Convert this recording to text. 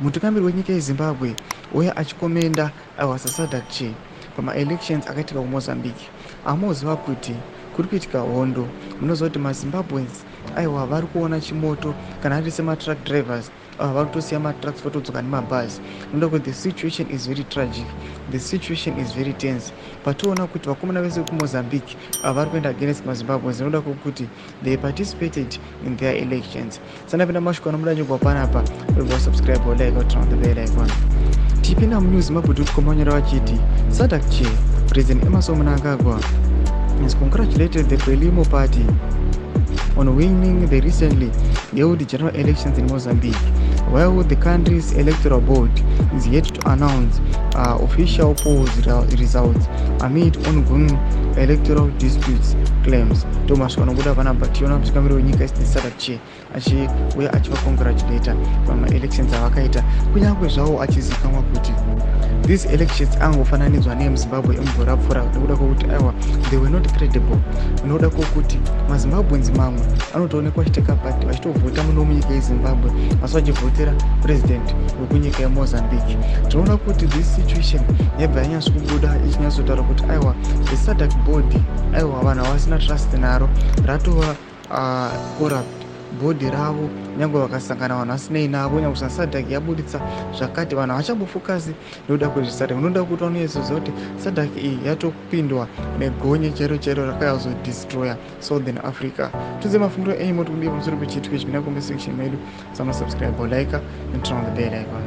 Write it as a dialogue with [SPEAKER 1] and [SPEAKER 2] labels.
[SPEAKER 1] mutungamiri wenyika yeZimbabwe uya achikomenda aiwa Sabc pama-elections akaitika kuMozambique amuziva kuti kuri kuitika hondo. Munoziva kuti maZimbabweans aiwa vari kuona chimoto kana ari sema-truck drivers vari kutosiya matrucks votodzoka nemabhazi. Noda kuti the situation is very tragic, the situation is very tense. Pationa kuti vakomana vese kuMozambique vari kuenda against maZimbabweans noda kuti they participated in their elections. Sanapinda mashoko Mnangagwa panapa subscribe or like or turn on the bell icon. Tipinda munews mabhudu.com vanyora vachiti Sabc President Mnangagwa has congratulated the Frelimo party on winning the recently held general elections in Mozambique, while the country's electoral board is yet to announce official polls results amid ongoing electoral disputes claims. Thomas Wanobuda Vanaba Tiona Kamero Nika Sabc achiuya achivacongratulata pama-elections avakaita kunyange zvavo achizikanwa kuti these elections angofananidzwa neemuZimbabwe emugorapfura nokuda kwokuti aiwa they were not credible. Nokuda kwokuti maZimbabweans mamwe anotoonekwa achiteka pati vachitovhota muno munyika yeZimbabwe asi vachivhotera president wekunyika yeMozambique. Tinoona kuti this situation yabva yanyatsikubuda ichinyatsotaura kuti aiwa the Sabc board aiwa vanhu havasina trust naro, ratova corrupt bhodhi ravo. Nyange vakasangana vanhu vasinei navo, nyange kusina Sabc yabuditsa zvakati vanhu havachambofokasi nokuda kwezveSabc. Unoda kuti vanoyezoziva kuti Sabc iyi yatopindwa negonye chero rakayazodestroya Southern Africa. Tuze mafunguro enyu moti kundiye pamusoro pechiitiko ichi mina comment section medu. Subscribe or like and turn on the bell icon.